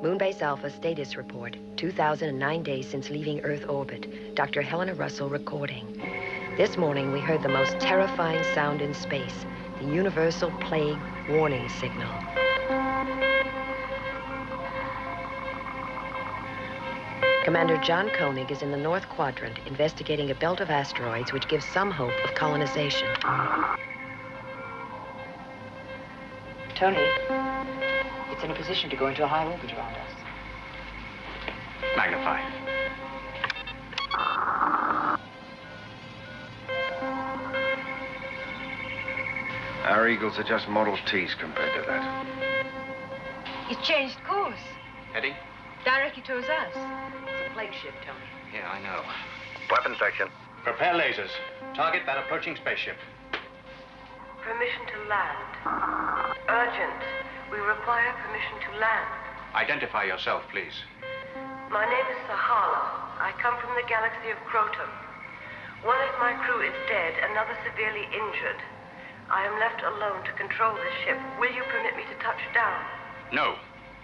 Moonbase Alpha status report, 2009 days since leaving Earth orbit. Dr. Helena Russell recording. This morning, we heard the most terrifying sound in space, the universal plague warning signal. Commander John Koenig is in the North Quadrant investigating a belt of asteroids which gives some hope of colonization. Tony, it's in a position to go into a high orbit around us. Magnify. Our Eagles are just Model Ts compared to that. He's changed course. Eddie? Directly towards us. It's a plague ship, Tony. Yeah, I know. Weapon section. Prepare lasers. Target that approaching spaceship. Permission to land. Urgent. We require permission to land. Identify yourself, please. My name is Sahala. I come from the galaxy of Croton. One of my crew is dead, another severely injured. I am left alone to control this ship. Will you permit me to touch down? No,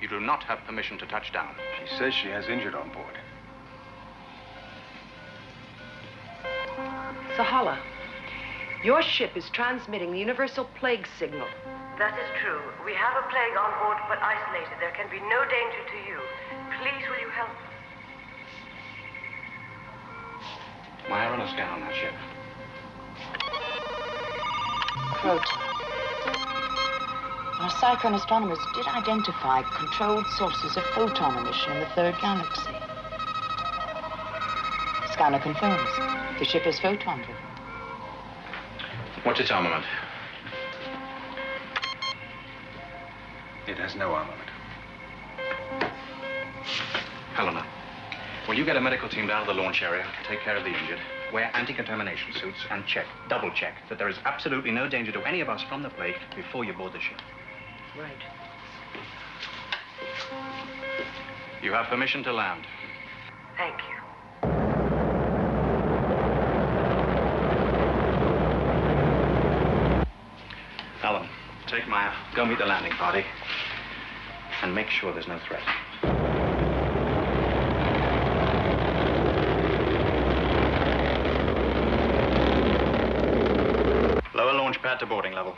you do not have permission to touch down. She says she has injured on board. Sahala, your ship is transmitting the universal plague signal. That is true. We have a plague on board, but isolated. There can be no danger to you. Please, will you help? Maya, run a scan on that ship. Croton. Our Cyclone astronomers did identify controlled sources of photon emission in the third galaxy. Scanner confirms. The ship is photon-driven. What's its armament? It has no armament. Helena, will you get a medical team down to the launch area, take care of the injured, wear anti-contamination suits, and check, double-check, that there is absolutely no danger to any of us from the plague before you board the ship? Right. You have permission to land. Thank you. Alan, take Maya, go meet the landing party, and make sure there's no threat. Lower launch pad to boarding level.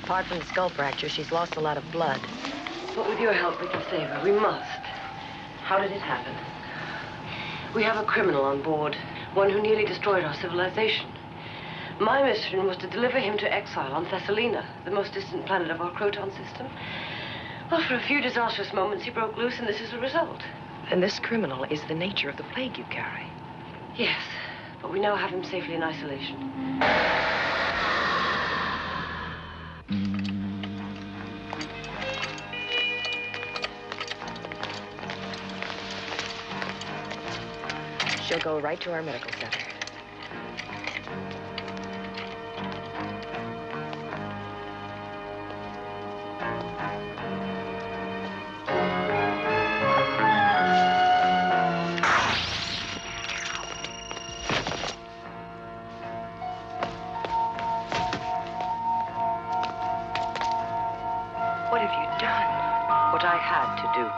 Apart from the skull fracture, she's lost a lot of blood. But with your help, we can save her. We must. How did it happen? We have a criminal on board, one who nearly destroyed our civilization. My mission was to deliver him to exile on Thessalina, the most distant planet of our Croton system. Well, for a few disastrous moments, he broke loose, and this is the result. And this criminal is the nature of the plague you carry. Yes, but we now have him safely in isolation. She'll go right to our medical center. What have you done? What I had to do.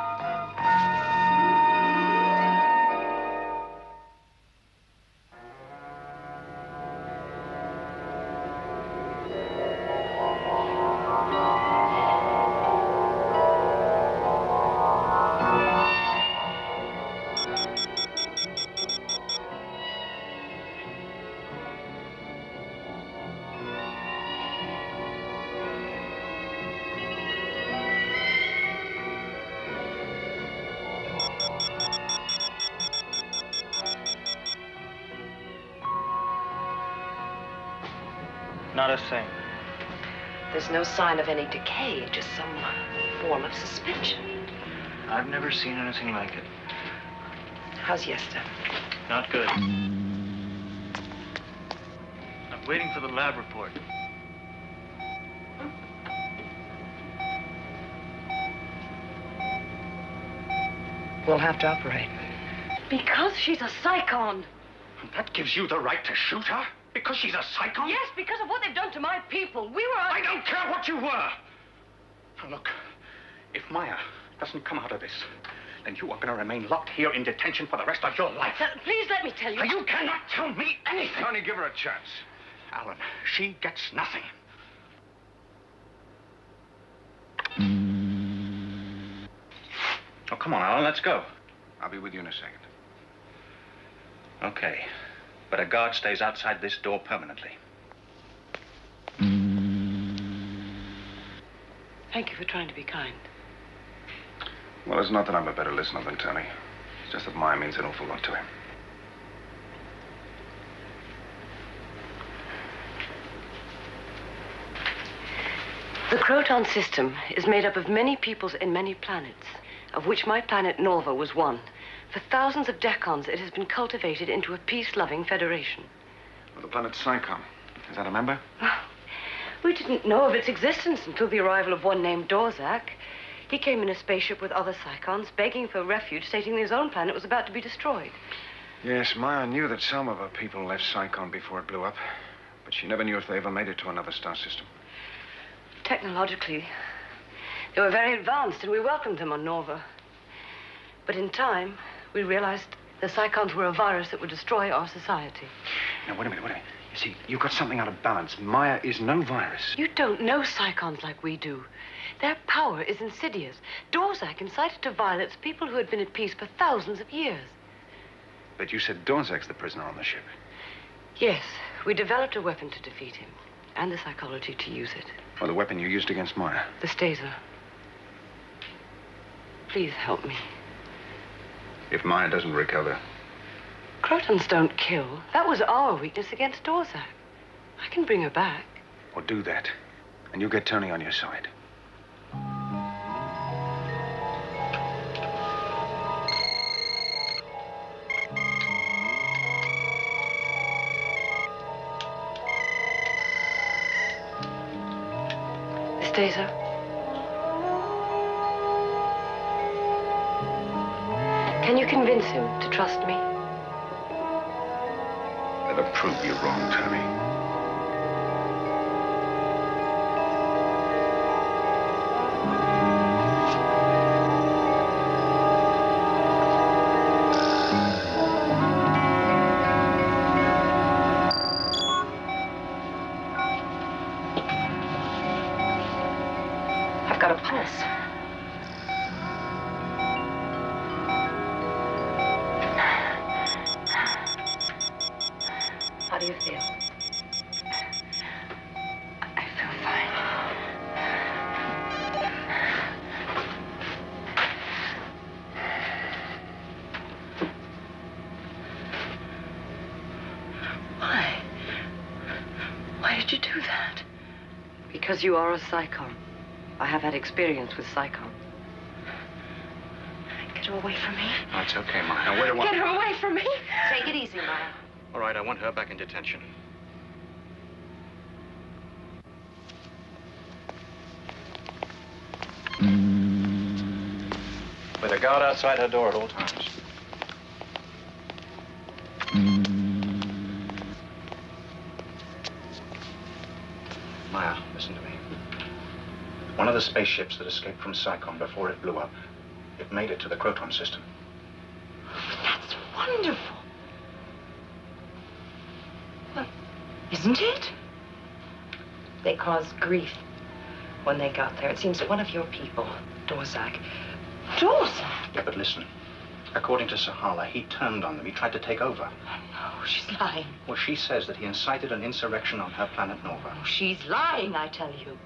Not a thing. There's no sign of any decay, just some form of suspension. I've never seen anything like it. How's Yesta? Not good. I'm waiting for the lab report. We'll have to operate. Because she's a psychon. That gives you the right to shoot her? Because she's a psycho? Yes, because of what they've done to my people. We were... I don't care what you were. Now, look, if Maya doesn't come out of this, then you are going to remain locked here in detention for the rest of your life. Please let me tell you. Now, you cannot tell me anything. Tony, give her a chance. Alan, she gets nothing. Oh, come on, Alan, let's go. I'll be with you in a second. Okay. But a guard stays outside this door permanently. Thank you for trying to be kind. Well, it's not that I'm a better listener than Tony. It's just that Maya means an awful lot to him. The Croton system is made up of many peoples in many planets, of which my planet Norva was one. For thousands of decons, it has been cultivated into a peace-loving federation. Well, the planet Psychon. Is that a member? We didn't know of its existence until the arrival of one named Dorzak. He came in a spaceship with other Psychons, begging for refuge, stating that his own planet was about to be destroyed. Yes, Maya knew that some of her people left Psychon before it blew up. But she never knew if they ever made it to another star system. Technologically, they were very advanced, and we welcomed them on Norva. But in time, we realized the Psychons were a virus that would destroy our society. Now, wait a minute. You see, you've got something out of balance. Maya is no virus. You don't know Psychons like we do. Their power is insidious. Dorzak incited to violence people who had been at peace for thousands of years. But you said Dorzak's the prisoner on the ship. Yes, we developed a weapon to defeat him, and the psychology to use it. Or the weapon you used against Maya. The Staser. Please help me. If Maya doesn't recover. Crotons don't kill. That was our weakness against Dorzak. I can bring her back. Or do that. And you'll get Tony on your side. Staser. Can you convince him to trust me? That'll prove you wrong, Tony. I've got a pulse. How do you feel? I feel fine. Why? Why did you do that? Because you are a Psychon. I have had experience with Psychon. Get her away from me. Oh, it's okay, Maya. Now, wait a while. Get her away from me. Take it easy, Maya. All right, I want her back in detention. With a guard outside her door at all times. Maya, listen to me. One of the spaceships that escaped from Psychon before it blew up, it made it to the Croton system. That's wonderful. Well, isn't it? They caused grief when they got there. It seems that one of your people, Dorzak. Dorzak? Yeah, but listen. According to Sahala, he turned on them. He tried to take over. Oh, she's lying. Well, she says that he incited an insurrection on her planet Nova. Oh, she's lying, I tell you.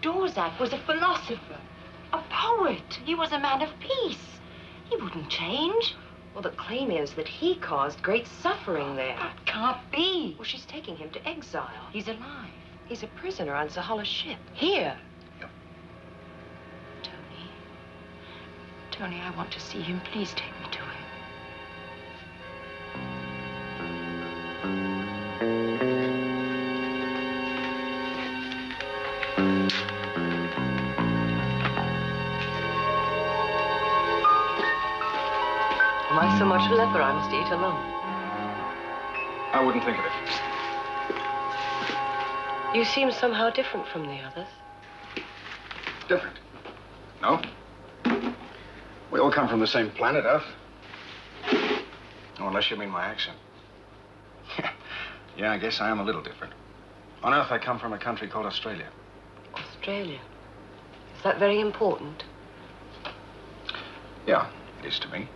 Dorzak was a philosopher, a poet. He was a man of peace. He wouldn't change. Well, the claim is that he caused great suffering there. That can't be. Well, she's taking him to exile. He's alive. He's a prisoner on Sahala's ship. Here. Yep. Tony. Tony, I want to see him. Please take me to him. have so much leather I must eat alone. I wouldn't think of it. You seem somehow different from the others. Different? No. We all come from the same planet, Earth. Oh, unless you mean my accent. Yeah, I guess I am a little different. On Earth, I come from a country called Australia. Australia? Is that very important? Yeah, it is to me.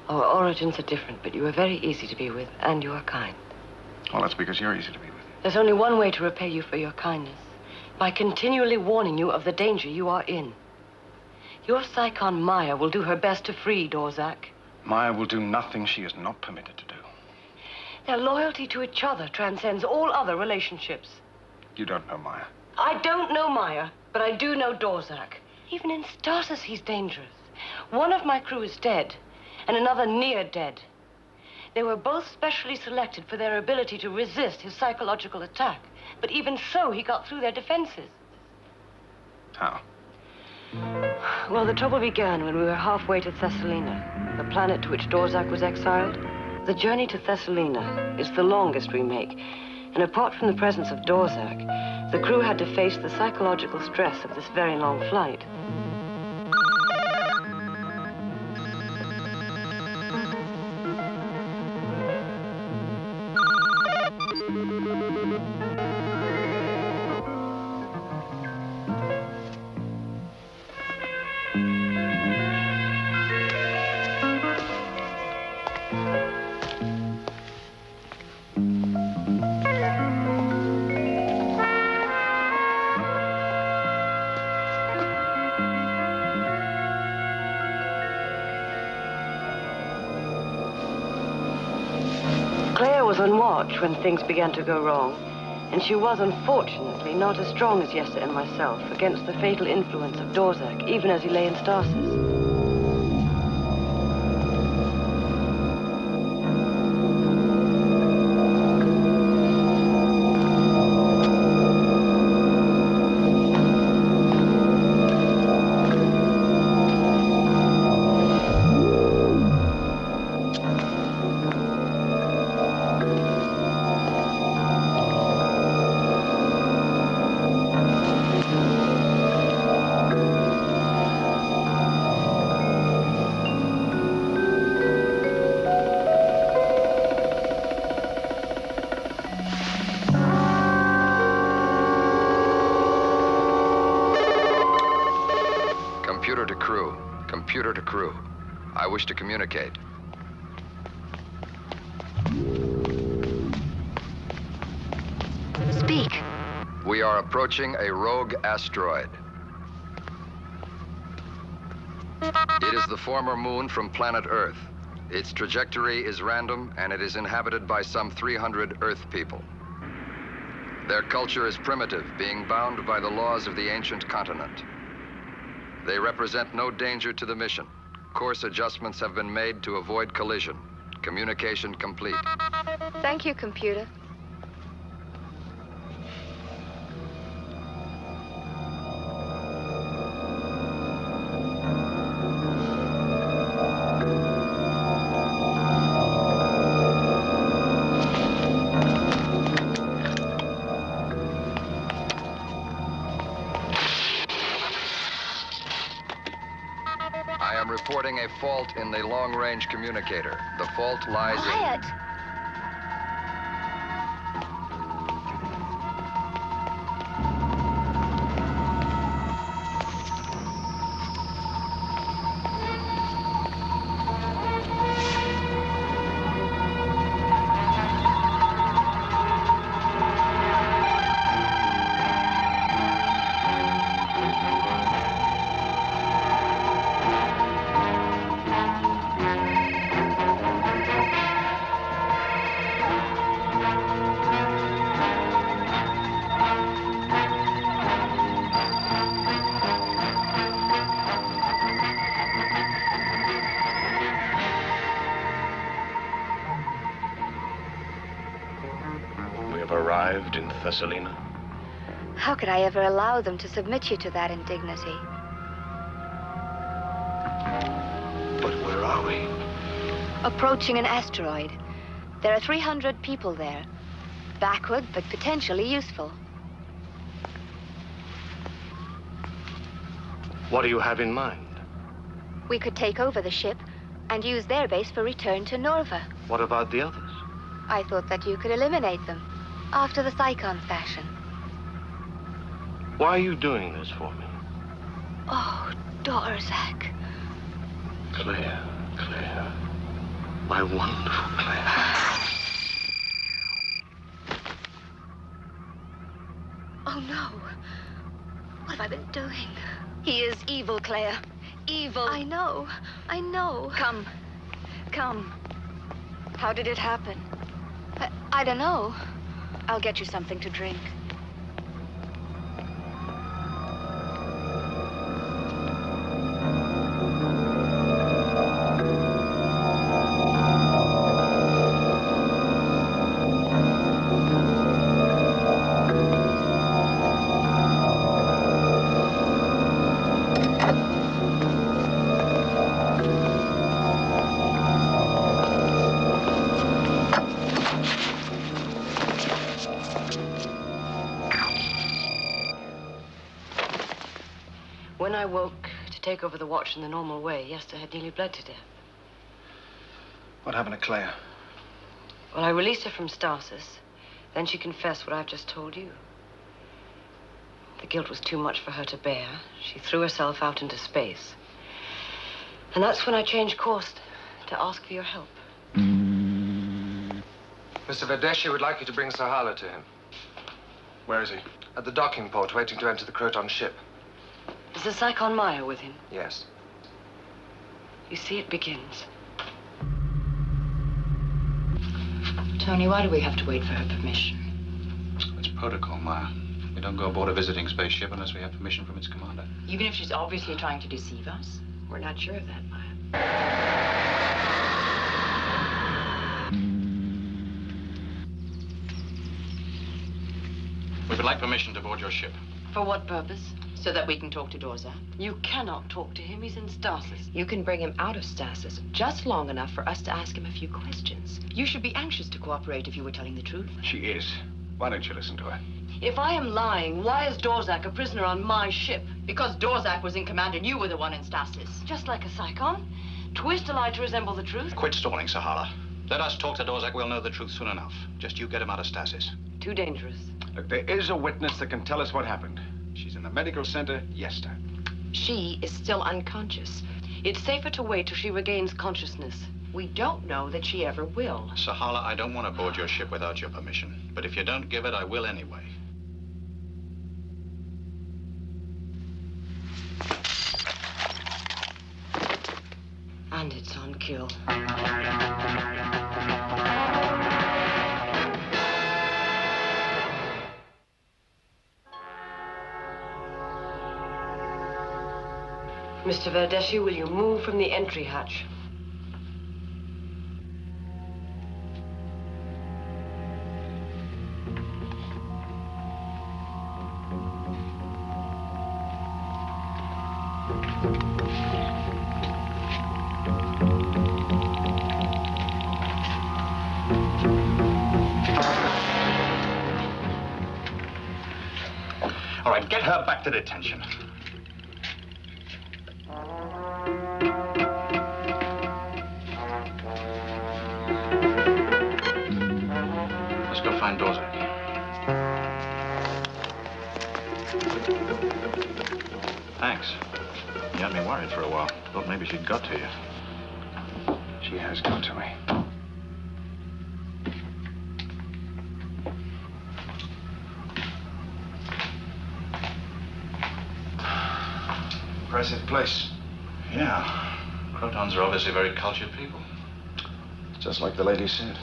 Our origins are different, but you are very easy to be with, and you are kind. Well, that's because you're easy to be with. There's only one way to repay you for your kindness. By continually warning you of the danger you are in. Your Psychon Maya will do her best to free Dorzak. Maya will do nothing she is not permitted to do. Their loyalty to each other transcends all other relationships. You don't know Maya. I don't know Maya, but I do know Dorzak. Even in stasis, he's dangerous. One of my crew is dead, and another near dead. They were both specially selected for their ability to resist his psychological attack. But even so, he got through their defenses. How? Well, the trouble began when we were halfway to Thessalina, the planet to which Dorzak was exiled. The journey to Thessalina is the longest we make. And apart from the presence of Dorzak, the crew had to face the psychological stress of this very long flight. On watch when things began to go wrong, and she was unfortunately not as strong as Yessa and myself against the fatal influence of Dorzak, even as he lay in stasis. Computer to crew. I wish to communicate. Speak. We are approaching a rogue asteroid. It is the former moon from planet Earth. Its trajectory is random, and it is inhabited by some 300 Earth people. Their culture is primitive, being bound by the laws of the ancient continent. They represent no danger to the mission. Course adjustments have been made to avoid collision. Communication complete. Thank you, computer. Reporting a fault in the long-range communicator. The fault lies Quiet. Arrived in Thessalina? How could I ever allow them to submit you to that indignity? But where are we? Approaching an asteroid. There are 300 people there. Backward, but potentially useful. What do you have in mind? We could take over the ship and use their base for return to Norva. What about the others? I thought that you could eliminate them, after the Psychon fashion. Why are you doing this for me? Oh, Dorzak. Claire, Claire. My wonderful Claire. Oh, no. What have I been doing? He is evil, Claire. Evil. I know. I know. Come. Come. How did it happen? I don't know. I'll get you something to drink. When I woke to take over the watch in the normal way, Yester had nearly bled to death. What happened to Claire? Well, I released her from stasis. Then she confessed what I've just told you. The guilt was too much for her to bear. She threw herself out into space. And that's when I changed course to ask for your help. Mr. Verdeshi would like you to bring Sahala to him. Where is he? At the docking port, waiting to enter the Croton ship. Is the Psychon Maya with him? Yes. You see, it begins. Tony, why do we have to wait for her permission? It's protocol, Maya. We don't go aboard a visiting spaceship unless we have permission from its commander. Even if she's obviously trying to deceive us? We're not sure of that, Maya. We would like permission to board your ship. For what purpose? So that we can talk to Dorzak? You cannot talk to him. He's in stasis. You can bring him out of stasis just long enough for us to ask him a few questions. You should be anxious to cooperate if you were telling the truth. She is. Why don't you listen to her? If I am lying, why is Dorzak a prisoner on my ship? Because Dorzak was in command and you were the one in stasis. Just like a Psychon. Twist a lie to resemble the truth. Quit stalling, Sahala. Let us talk to Dorzak. We'll know the truth soon enough. Just you get him out of stasis. Too dangerous. Look, there is a witness that can tell us what happened. She's in the medical center, Yester. She is still unconscious. It's safer to wait till she regains consciousness. We don't know that she ever will. Sahala, I don't want to board your ship without your permission. But if you don't give it, I will anyway. And it's on kill. Mr. Verdeshi, will you move from the entry hatch? All right, get her back to detention. Let's go find Dorzak. Thanks. You had me worried for a while. Thought maybe she'd got to you. She has got to me. Impressive place. Yeah. Crotons are obviously very cultured people. Just like the lady said.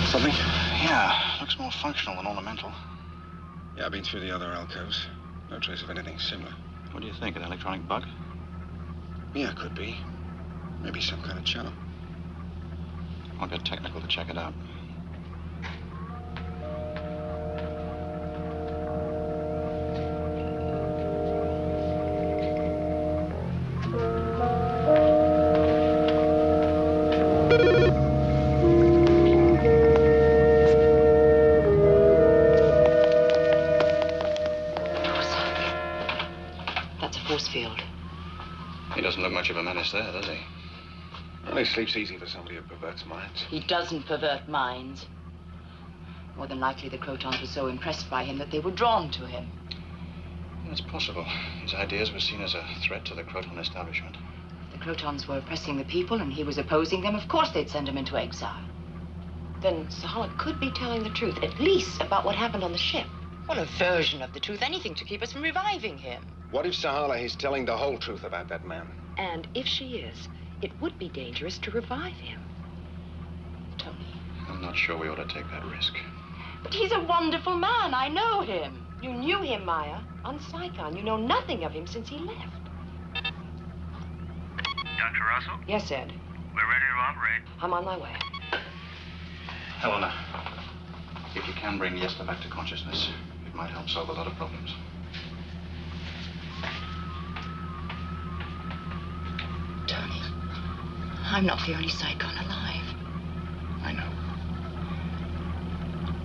Something? Yeah, looks more functional than ornamental. Yeah, I've been through the other alcoves. No trace of anything similar. What do you think, an electronic bug? Yeah, could be. Maybe some kind of channel. I'll get technical to check it out. That's a force field. He doesn't look much of a menace there, does he? Well, he sleeps easy for somebody who perverts minds. He doesn't pervert minds. More than likely, the Crotons were so impressed by him that they were drawn to him. It's possible. His ideas were seen as a threat to the Croton establishment. The Crotons were oppressing the people, and he was opposing them. Of course they'd send him into exile. Then Sahala could be telling the truth, at least about what happened on the ship. Well, a version of the truth, anything to keep us from reviving him. What if Sahala is telling the whole truth about that man? And if she is, it would be dangerous to revive him. Tony. I'm not sure we ought to take that risk. But he's a wonderful man. I know him. You knew him, Maya, on Saigon. You know nothing of him since he left. Dr. Russell? Yes, Ed. We're ready to operate. I'm on my way. Helena, if you can bring Yesta back to consciousness, it might help solve a lot of problems. Tony, I'm not the only Saigon alive. I know.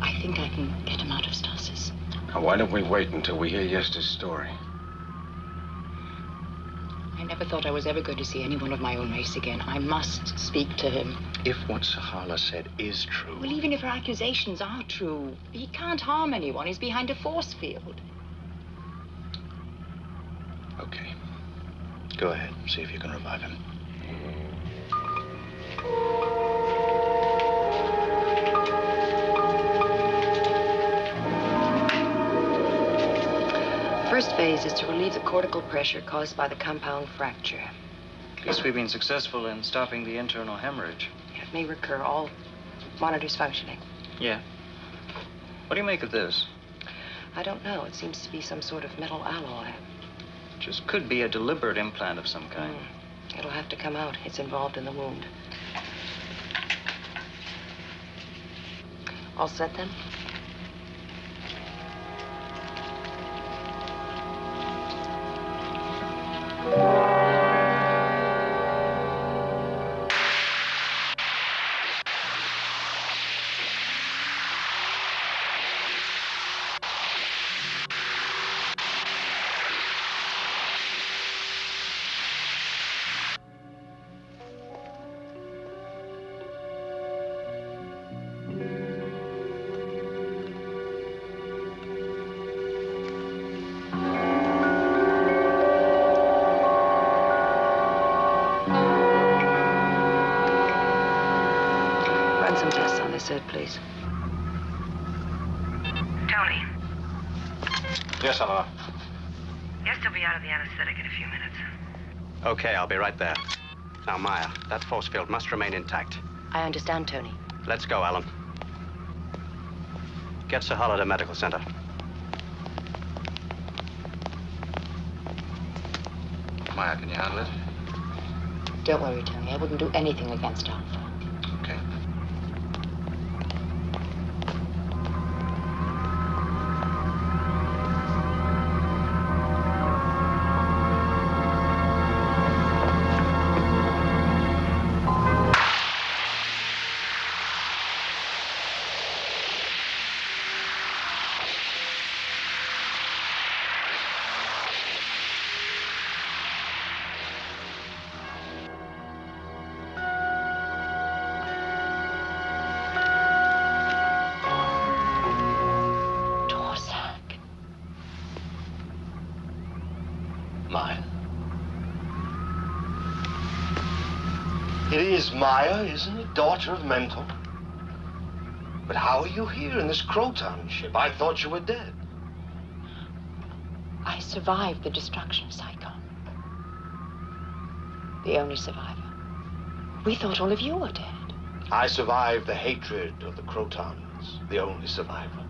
I think I can get him out of stasis. Now, why don't we wait until we hear Yesta's story? I never thought I was ever going to see anyone of my own race again. I must speak to him. If what Sahala said is true... Well, even if her accusations are true, he can't harm anyone. He's behind a force field. Okay. Go ahead. See if you can revive him. First phase is to relieve the cortical pressure caused by the compound fracture. At least we've been successful in stopping the internal hemorrhage. It may recur. All monitors functioning. Yeah. What do you make of this? I don't know. It seems to be some sort of metal alloy. Just could be a deliberate implant of some kind. It'll have to come out. It's involved in the wound. All set then? Ed, please. Tony. Yes, Helena. Yes, he'll be out of the anesthetic in a few minutes. Okay, I'll be right there. Now, Maya, that force field must remain intact. I understand, Tony. Let's go, Alan. Get Sahala to medical center. Maya, can you handle it? Don't worry, Tony. I wouldn't do anything against Alpha. Okay. It is Maya, isn't it? Daughter of Mental. But how are you here in this Croton ship? I thought you were dead. I survived the destruction of Saigon. The only survivor. We thought all of you were dead. I survived the hatred of the Crotons, the only survivor.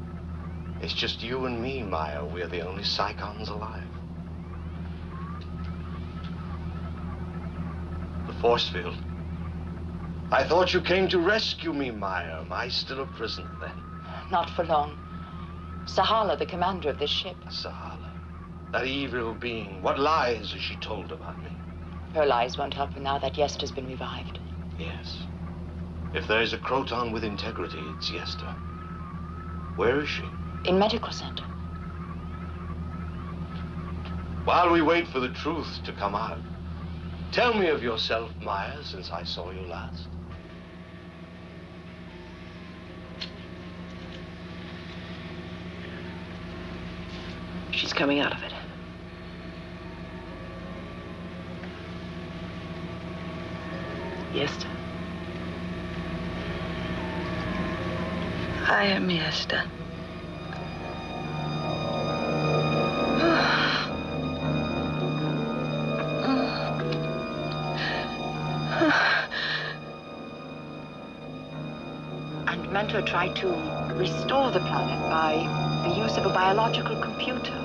It's just you and me, Maya. We're the only Saigons alive. The force field. I thought you came to rescue me, Maya. Am I still a prisoner then? Not for long. Sahala, the commander of this ship. Sahala, that evil being. What lies has she told about me? Her lies won't help her now that Yesta's been revived. Yes. If there's a Croton with integrity, it's Yesta. Where is she? In medical center. While we wait for the truth to come out, tell me of yourself, Maya, since I saw you last. She's coming out of it. Yesta. I am Yesta. And Mentor tried to restore the planet by the use of a biological computer.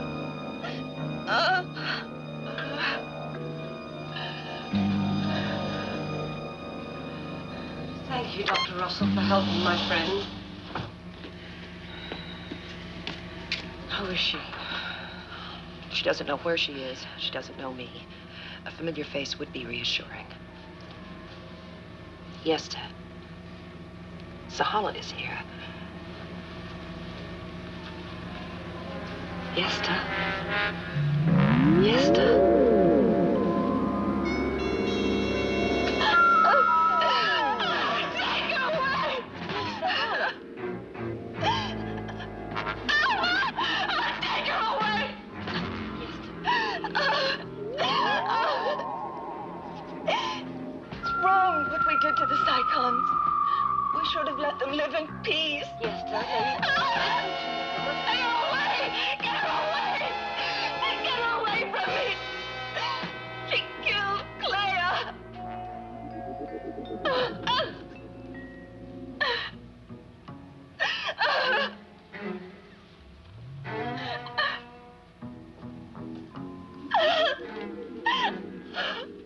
Thank you, Dr. Russell, for helping my friend. How is she? She doesn't know where she is. She doesn't know me. A familiar face would be reassuring. Yes, Ted. Sahala is here. Yesta. Yesta. To the Psychons. We should have let them live in peace. Yes, darling. Stay away! Get her away! Get her away from me! She killed Clea!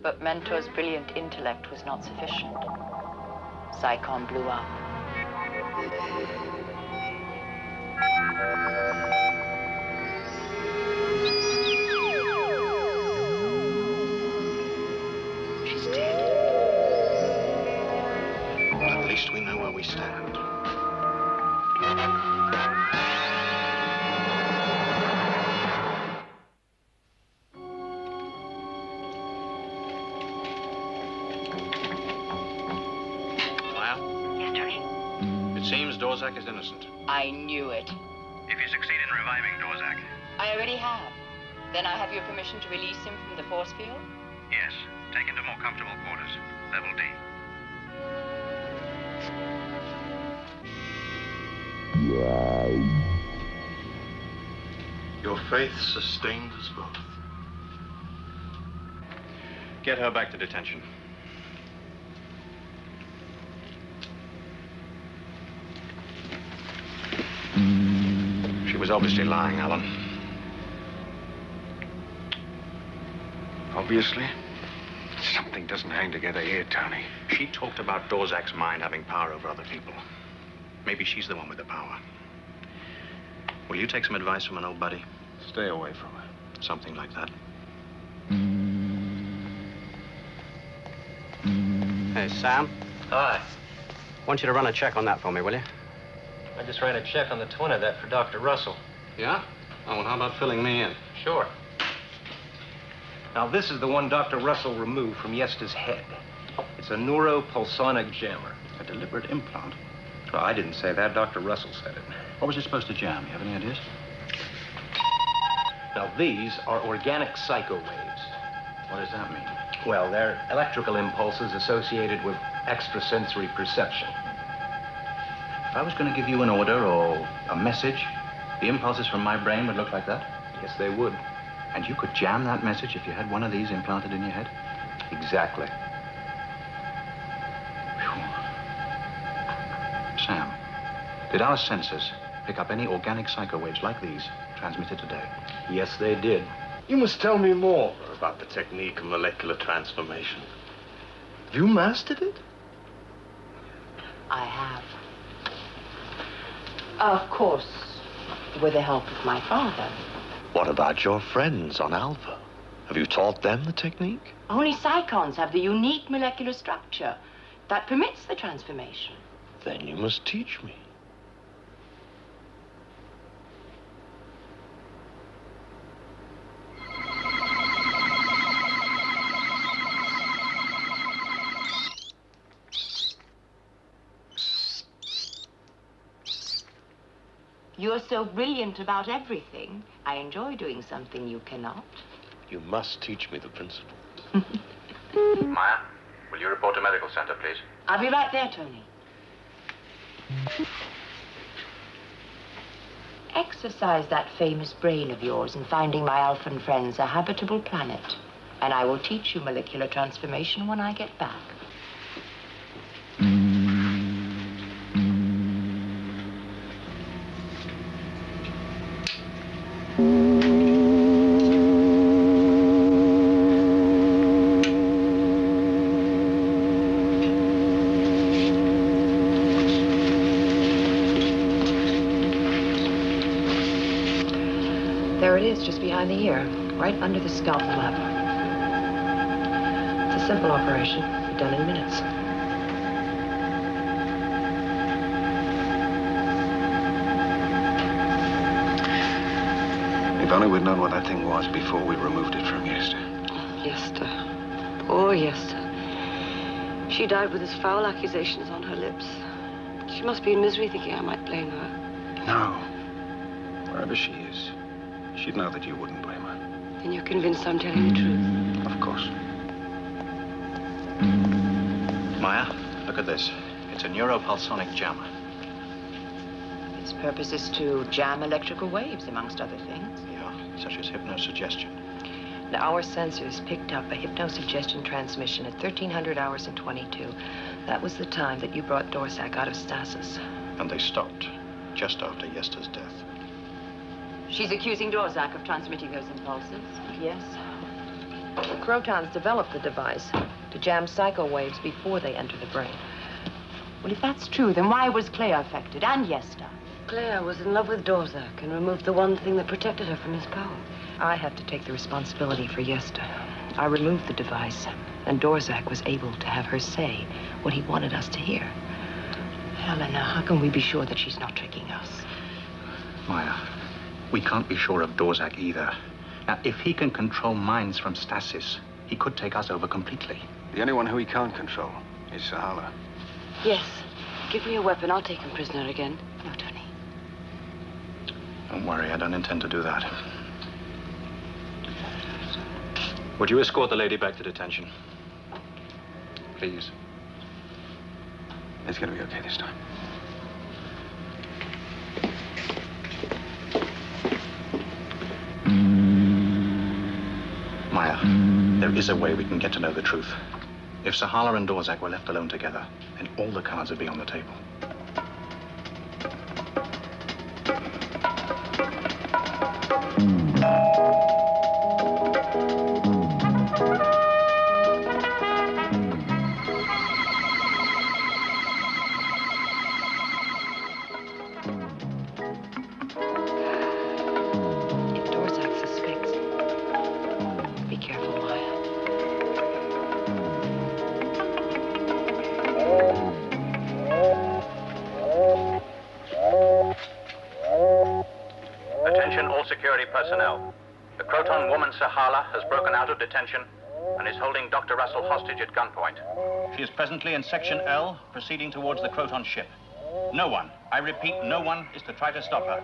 But Mentor's brilliant intellect was not sufficient. Psychon blew up. She's dead. At least we know where we stand. It seems Dorzak is innocent. I knew it. If you succeed in reviving Dorzak. I already have. Then I have your permission to release him from the force field? Yes. Take him to more comfortable quarters. Level D. Your faith sustained us both. Get her back to detention. She was obviously lying, Alan. Obviously. Something doesn't hang together here, Tony. She talked about Dorzak's mind having power over other people. Maybe she's the one with the power. Will you take some advice from an old buddy? Stay away from her. Something like that. Hey, Sam. Hi. I want you to run a check on that for me, will you? I just ran a check on the twin of that for Dr. Russell. Yeah? Oh, well, how about filling me in? Sure. Now, this is the one Dr. Russell removed from Yesta's head. It's a neuropulsonic jammer. A deliberate implant? Well, I didn't say that. Dr. Russell said it. What was it supposed to jam? You have any ideas? Now, these are organic psycho waves. What does that mean? Well, they're electrical impulses associated with extrasensory perception. If I was going to give you an order or a message, the impulses from my brain would look like that? Yes, they would. And you could jam that message if you had one of these implanted in your head? Exactly. Sam, did our sensors pick up any organic psycho waves like these transmitted today? Yes, they did. You must tell me more about the technique of molecular transformation. Have you mastered it? I have. Of course, with the help of my father. What about your friends on Alpha? Have you taught them the technique? Only psychons have the unique molecular structure that permits the transformation. Then you must teach me. You're so brilliant about everything. I enjoy doing something you cannot. You must teach me the principle. Maya, will you report to medical center, please? I'll be right there, Tony. Exercise that famous brain of yours in finding my Alphan friends a habitable planet. And I will teach you molecular transformation when I get back. There it is, just behind the ear, right under the scalp flap. It's a simple operation, done in minutes. If only we'd known what that thing was before we removed it from Yester. Yester. Poor Yester. She died with his foul accusations on her lips. She must be in misery thinking I might blame her. No. Wherever she is, she'd know that you wouldn't blame her. Then you're convinced I'm telling the truth? Of course. Maya, look at this. It's a neuropulsonic jammer. Its purpose is to jam electrical waves, amongst other things. Yeah, such as hypnosuggestion. Now, our sensors picked up a hypnosuggestion transmission at 1300 hours and 22. That was the time that you brought Dorzak out of stasis. And they stopped just after Yester's death. She's accusing Dorzak of transmitting those impulses. Yes. The Crotons developed the device to jam psycho waves before they enter the brain. Well, if that's true, then why was Clea affected, and Yester? Clea was in love with Dorzak and removed the one thing that protected her from his power. I have to take the responsibility for Yester. I removed the device, and Dorzak was able to have her say what he wanted us to hear. Helena, how can we be sure that she's not tricking us? Maya, we can't be sure of Dorzak either. Now, if he can control minds from stasis, he could take us over completely. The only one who he can't control is Sahala. Yes. Give me a weapon. I'll take him prisoner again. No, Tony. Don't worry, I don't intend to do that. Would you escort the lady back to detention? Please. It's going to be okay this time. Maya, there is a way we can get to know the truth. If Sahala and Dorzak were left alone together, then all the cards would be on the table. If Dorzak suspects, be careful, Maya. Attention all security personnel. The Croton woman Sahala has broken out of detention and is holding Dr. Russell hostage at gunpoint. She is presently in Section L, proceeding towards the Croton ship. No one, I repeat, no one is to try to stop her.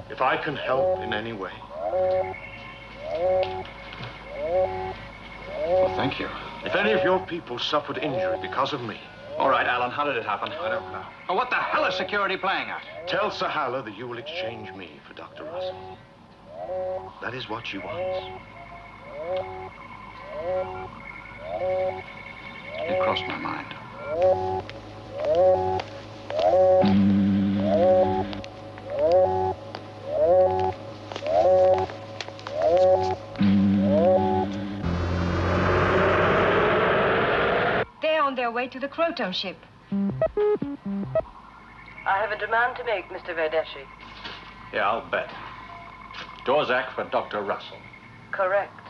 If I can help in any way. Well, thank you. If any of your people suffered injury because of me. All right, Alan, how did it happen? I don't know. Oh, what the hell is security playing at? Tell Sahala that you will exchange me for Dr. Russell. That is what she wants. It crossed my mind. your way to the Croton ship. I have a demand to make, Mr. Verdeshi. Yeah, I'll bet. Dorzak for Dr. Russell. Correct.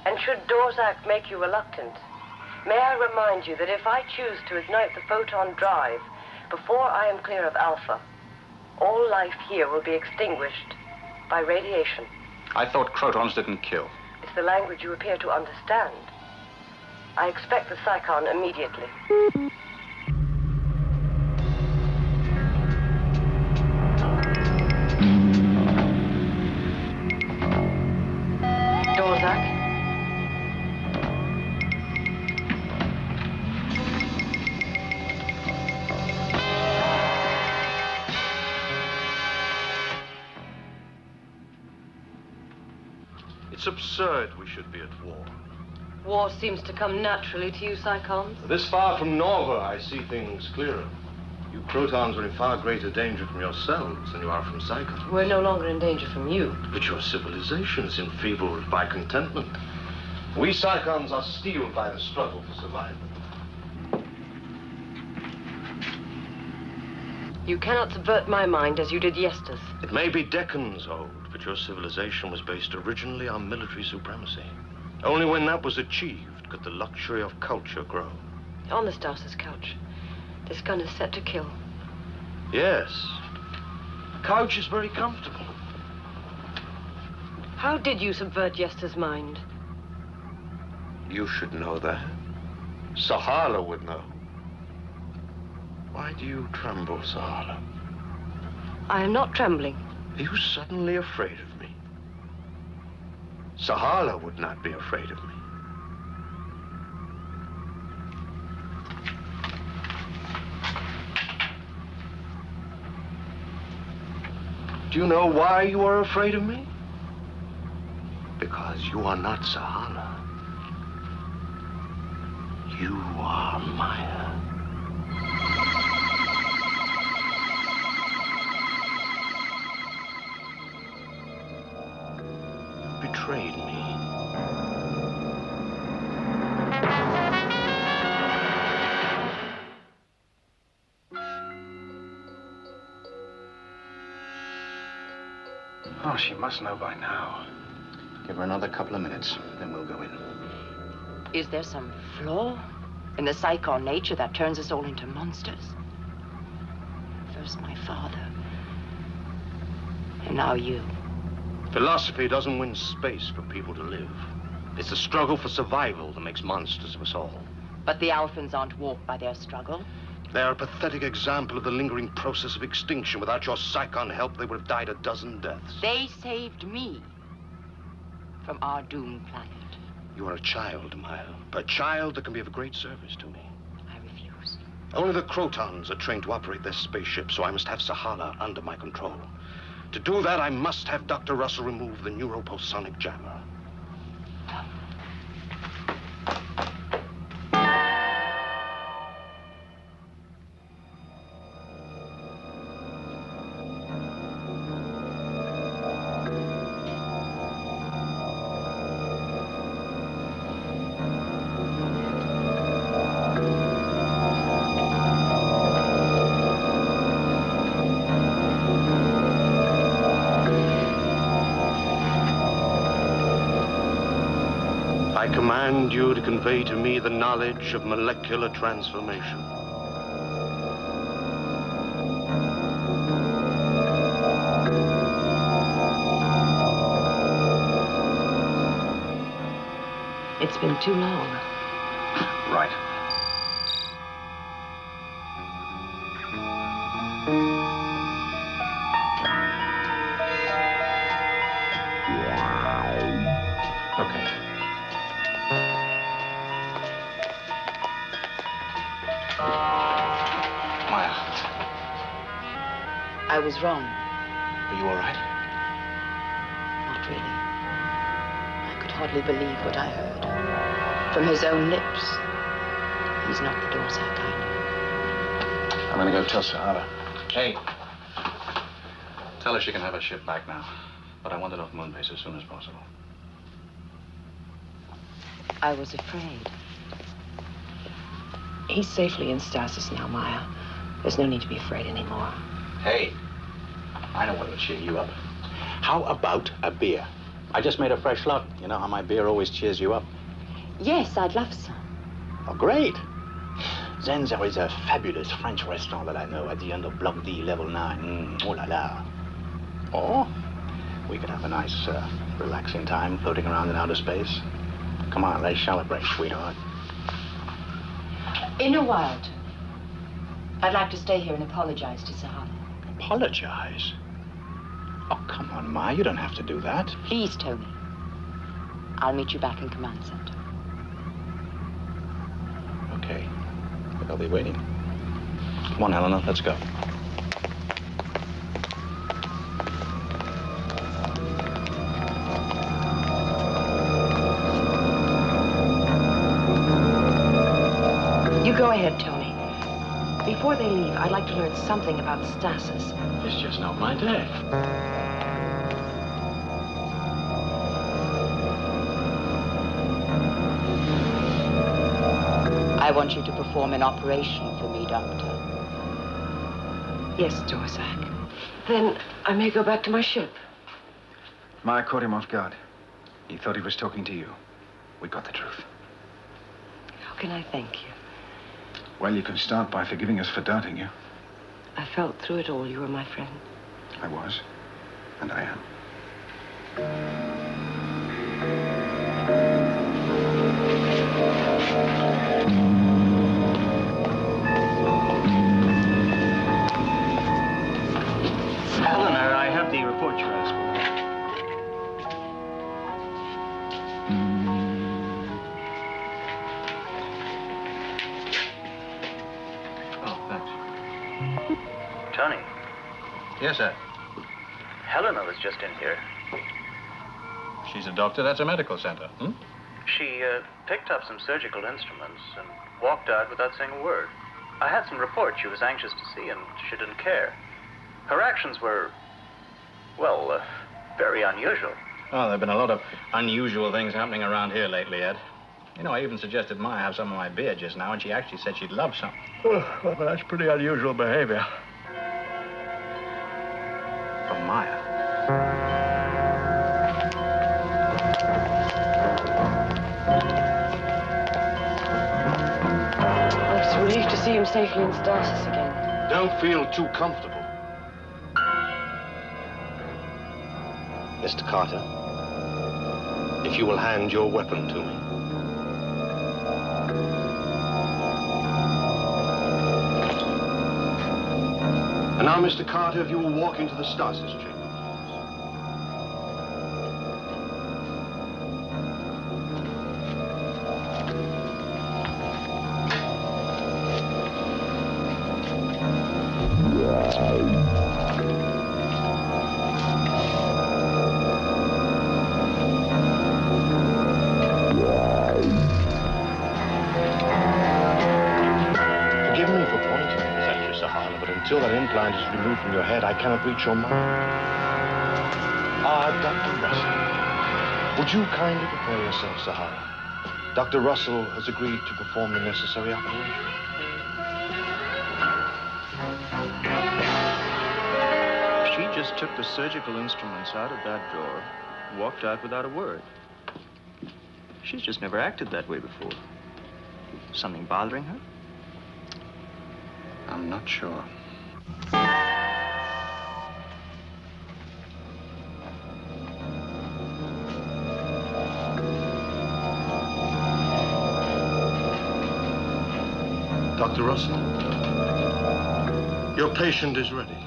And should Dorzak make you reluctant, may I remind you that if I choose to ignite the photon drive before I am clear of Alpha, all life here will be extinguished by radiation. I thought Crotons didn't kill. It's the language you appear to understand. I expect the Psychon immediately. Dorzak? It's absurd we should be at war. War seems to come naturally to you, Psychons. This far from Nova, I see things clearer. You Crotons are in far greater danger from yourselves than you are from Psychons. We're no longer in danger from you. But your civilization is enfeebled by contentment. We Psychons are steeled by the struggle for survival. You cannot subvert my mind as you did Yester's. It may be decades old, but your civilization was based originally on military supremacy. Only when that was achieved could the luxury of culture grow. On the Stasis couch. This gun is set to kill. Yes. The couch is very comfortable. How did you subvert Yester's mind? You should know that. Sahala would know. Why do you tremble, Sahala? I am not trembling. Are you suddenly afraid of me? Sahala would not be afraid of me. Do you know why you are afraid of me? Because you are not Sahala. You are Maya. You betrayed me. Oh, she must know by now. Give her another couple of minutes, then we'll go in. Is there some flaw in the Psychon nature that turns us all into monsters? First my father, and now you. Philosophy doesn't win space for people to live. It's the struggle for survival that makes monsters of us all. But the Alphans aren't warped by their struggle. They are a pathetic example of the lingering process of extinction. Without your Psychon help, they would have died a dozen deaths. They saved me from our doomed planet. You are a child, Maya. A child that can be of great service to me. I refuse. Only the Crotons are trained to operate their spaceship, so I must have Sahala under my control. To do that, I must have Dr. Russell remove the neuropulsonic jammer. I command you to convey to me the knowledge of molecular transformation. It's been too long. Right. Okay. Maya, I was wrong. are you all right? Not really. I could hardly believe what I heard. From his own lips. He's not the Dorzak I knew. I'm gonna go tell Sahala. Hey. Tell her she can have her ship back now. But I want it off Moonbase as soon as possible. I was afraid. He's safely in stasis now, Maya. There's no need to be afraid anymore. Hey, I know what'll cheer you up. How about a beer? I just made a fresh lot. You know how my beer always cheers you up? Yes, I'd love some. Oh, great. Then there is a fabulous French restaurant that I know at the end of Block D, Level 9. Oh, la la. Or we could have a nice, relaxing time floating around in outer space. Come on, let's celebrate, sweetheart. In a while, I'd like to stay here and apologize to Sahala. Apologize? Oh, come on, Ma, you don't have to do that. Please, Tony. I'll meet you back in Command Center. Okay. I'll be waiting. Come on, Helena, let's go. You go ahead, Tony. Before they leave, I'd like to learn something about stasis. It's just not my day. I want you to perform an operation for me, Doctor. Yes, Dorzak. Then I may go back to my ship. Maya caught him off guard. He thought he was talking to you. We got the truth. How can I thank you? Well, you can start by forgiving us for doubting you. I felt through it all. You were my friend. I was. And I am. Helena, I have the report you asked for. Oh, thanks. Tony. Yes, sir. Helena was just in here. She's a doctor. That's a medical center. Hmm? She picked up some surgical instruments and walked out without saying a word. I had some reports she was anxious to see, and she didn't care. Her actions were, well, very unusual. Oh, there have been a lot of unusual things happening around here lately, Ed. You know, I even suggested Maya have some of my beer just now, and she actually said she'd love some. Oh, well, that's pretty unusual behavior. From Maya. I was relieved to see him safely in stasis again. Don't feel too comfortable. Mr. Carter, if you will hand your weapon to me. And now, Mr. Carter, if you will walk into the stasis chamber. Forgive me for pointing, Miss Actress Sahala, but until that implant is removed from your head, I cannot reach your mind. Ah, Dr. Russell. Would you kindly prepare yourself, Sahala? Dr. Russell has agreed to perform the necessary operation. She just took the surgical instruments out of that drawer, walked out without a word. She's just never acted that way before. Something bothering her? I'm not sure. Dr. Russell, your patient is ready.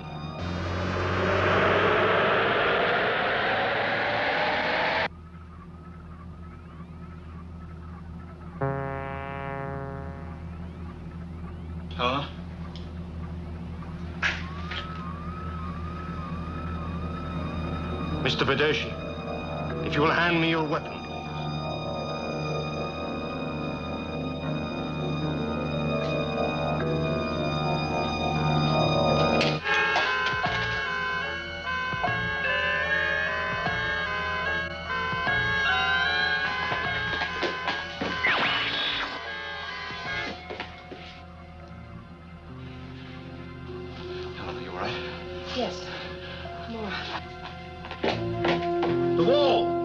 Helena? Mr. Videshi, if you will hand me your weapon, please. Yes. More. The wall!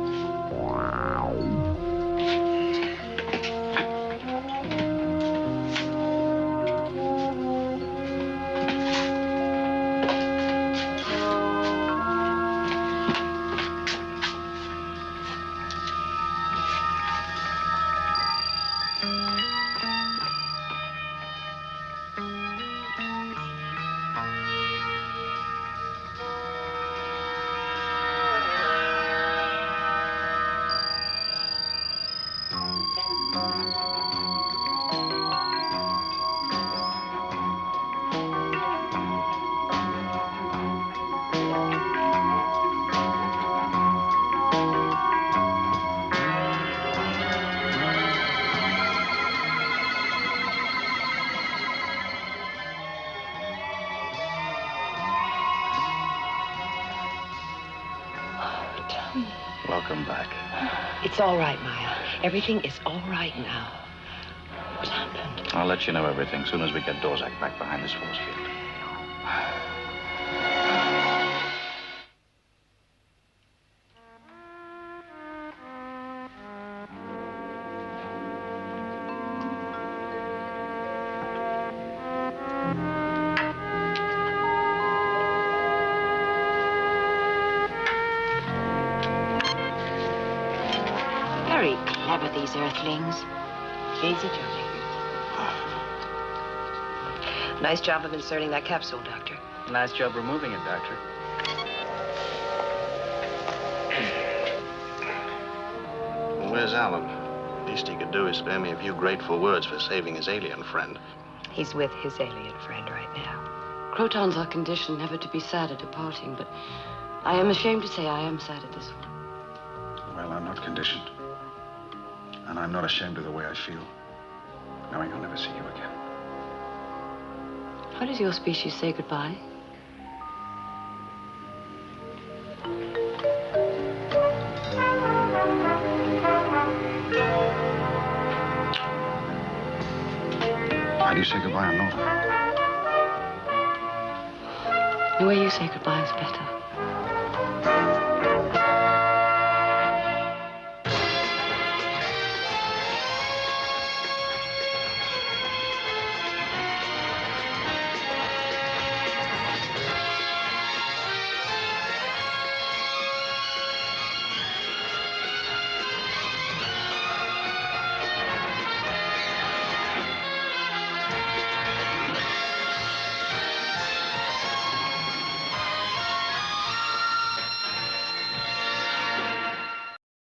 Welcome back. It's all right, Maya. Everything is all right now. What happened? I'll let you know everything as soon as we get Dorzak back behind this force field. Very clever, these Earthlings. Easy, Johnny. Nice job of inserting that capsule, Doctor. Nice job removing it, Doctor. Well, where's Alan? Least he could do is spare me a few grateful words for saving his alien friend. He's with his alien friend right now. Crotons are conditioned never to be sad at a parting, but I am ashamed to say I am sad at this one. Well, I'm not conditioned. And I'm not ashamed of the way I feel, knowing I'll never see you again. How does your species say goodbye? How do you say goodbye on Nova? The way you say goodbye is better.